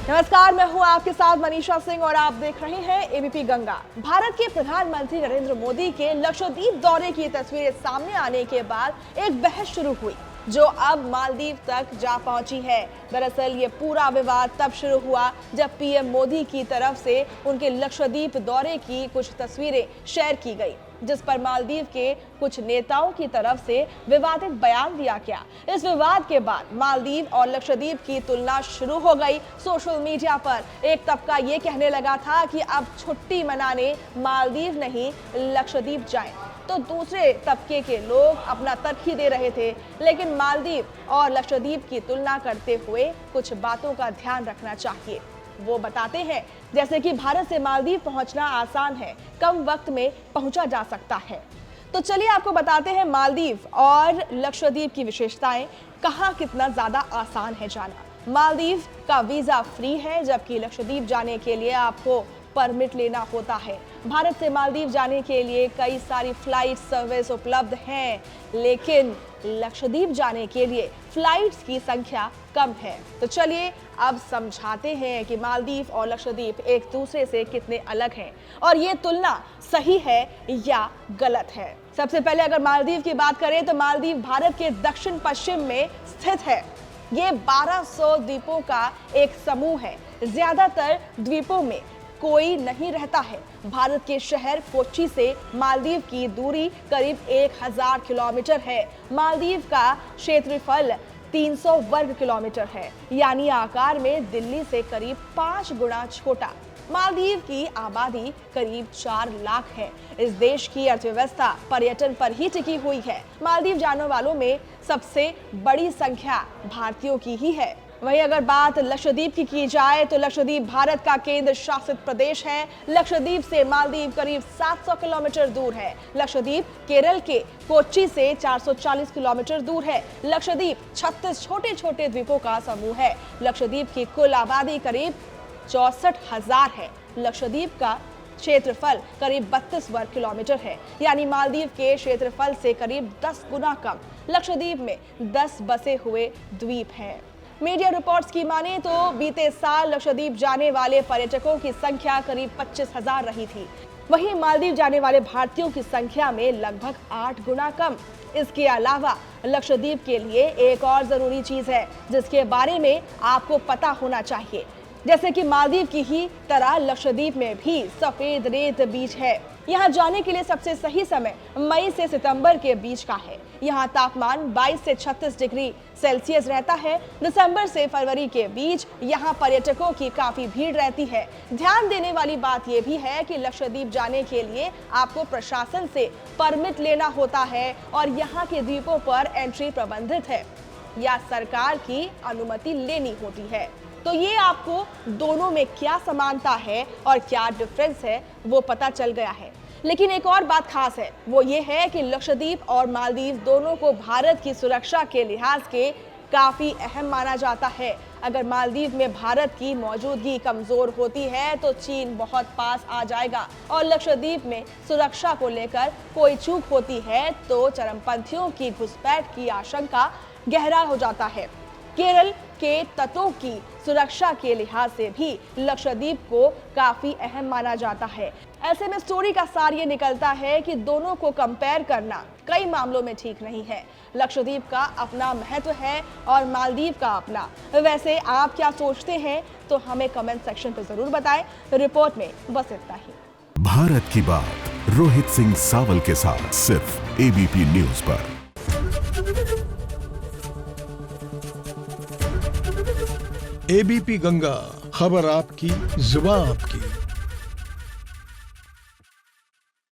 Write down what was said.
नमस्कार, मैं हूं आपके साथ मनीषा सिंह और आप देख रहे हैं एबीपी गंगा। भारत के प्रधानमंत्री नरेंद्र मोदी के लक्षद्वीप दौरे की तस्वीरें सामने आने के बाद एक बहस शुरू हुई जो अब मालदीव तक जा पहुंची है। दरअसल ये पूरा विवाद तब शुरू हुआ जब पीएम मोदी की तरफ से उनके लक्षद्वीप दौरे की कुछ तस्वीरें शेयर की गई, जिस पर मालदीव के कुछ नेताओं की तरफ से विवादित बयान दिया गया। इस विवाद के बाद मालदीव और लक्षद्वीप की तुलना शुरू हो गई। सोशल मीडिया पर एक तबका ये कहने लगा था कि अब छुट्टी मनाने मालदीव नहीं लक्षद्वीप जाएं, तो दूसरे तबके के लोग अपना तर्क ही दे रहे थे। लेकिन मालदीव और लक्षद्वीप की तुलना करते हुए कुछ बातों का ध्यान रखना चाहिए। वो बताते हैं जैसे कि भारत से मालदीव पहुंचना आसान है, कम वक्त में पहुंचा जा सकता है। तो चलिए आपको बताते हैं मालदीव और लक्षद्वीप की विशेषताएं, कहां कितना ज्यादा आसान है जाना। मालदीव का वीजा फ्री है, जबकि लक्षद्वीप जाने के लिए आपको परमिट लेना होता है। भारत से मालदीव जाने के लिए कई सारी फ्लाइट सर्विस उपलब्ध हैं, लेकिन लक्षद्वीप जाने के लिए फ्लाइट्स की संख्या कम है। तो चलिए अब समझाते हैं कि मालदीव और लक्षद्वीप एक दूसरे से कितने अलग हैं और ये तुलना सही है या गलत है। सबसे पहले अगर मालदीव की बात करें तो मालदीव भारत के दक्षिण पश्चिम में स्थित है। ये 1200 द्वीपों का एक समूह है। ज्यादातर द्वीपों में कोई नहीं रहता है। भारत के शहर कोच्चि से मालदीव की दूरी करीब 1000 किलोमीटर है। मालदीव का क्षेत्रफल 300 वर्ग किलोमीटर है, यानी आकार में दिल्ली से करीब 5 गुना छोटा। मालदीव की आबादी करीब 4 लाख है। इस देश की अर्थव्यवस्था पर्यटन पर ही टिकी हुई है। मालदीव जाने वालों में सबसे बड़ी संख्या भारतीयों की ही है। वहीं अगर बात लक्षद्वीप की जाए तो लक्षद्वीप भारत का केंद्र शासित प्रदेश है। लक्षद्वीप से मालदीव करीब 700 किलोमीटर दूर है। लक्षद्वीप केरल के कोच्चि से 440 किलोमीटर दूर है। लक्षद्वीप 36 छोटे छोटे द्वीपों का समूह है। लक्षद्वीप की कुल आबादी करीब 64,000 है। लक्षद्वीप का क्षेत्रफल करीब 32 वर्ग किलोमीटर है, यानी मालदीव के क्षेत्रफल से करीब 10 गुना कम। लक्षद्वीप में 10 बसे हुए द्वीप हैं। मीडिया रिपोर्ट्स की माने तो बीते साल लक्षद्वीप जाने वाले पर्यटकों की संख्या करीब 25,000 रही थी। वहीं मालदीव जाने वाले भारतीयों की संख्या में लगभग 8 गुना कम। इसके अलावा लक्षद्वीप के लिए एक और जरूरी चीज है जिसके बारे में आपको पता होना चाहिए। जैसे कि मालदीव की ही तरह लक्षद्वीप में भी सफेद रेत बीच है। यहाँ जाने के लिए सबसे सही समय मई से सितंबर के बीच का है। यहाँ तापमान 22 से 36 डिग्री सेल्सियस रहता है। दिसंबर से फरवरी के बीच यहाँ पर्यटकों की काफी भीड़ रहती है। ध्यान देने वाली बात यह भी है कि लक्षद्वीप जाने के लिए आपको प्रशासन से परमिट लेना होता है और यहाँ के द्वीपों पर एंट्री प्रतिबंधित है या सरकार की अनुमति लेनी होती है। तो ये आपको दोनों में क्या समानता है और क्या डिफरेंस है वो पता चल गया है। लेकिन एक और बात खास है, वो ये है कि लक्षद्वीप और मालदीव दोनों को भारत की सुरक्षा के लिहाज के काफी अहम माना जाता है। अगर मालदीव में भारत की मौजूदगी कमजोर होती है तो चीन बहुत पास आ जाएगा और लक्षद्वीप में सुरक्षा को लेकर कोई चूक होती है तो चरमपंथियों की घुसपैठ की आशंका गहरा हो जाता है। केरल के तटों की सुरक्षा के लिहाज से भी लक्षद्वीप को काफी अहम माना जाता है। ऐसे में स्टोरी का सार ये निकलता है कि दोनों को कंपेयर करना कई मामलों में ठीक नहीं है। लक्षद्वीप का अपना महत्व है और मालदीव का अपना। वैसे आप क्या सोचते हैं तो हमें कमेंट सेक्शन पर जरूर बताएं। रिपोर्ट में बस इतना ही। भारत की बात रोहित सिंह सावल के साथ सिर्फ एबीपी न्यूज पर। एबीपी गंगा, खबर आपकी, जुबान आपकी।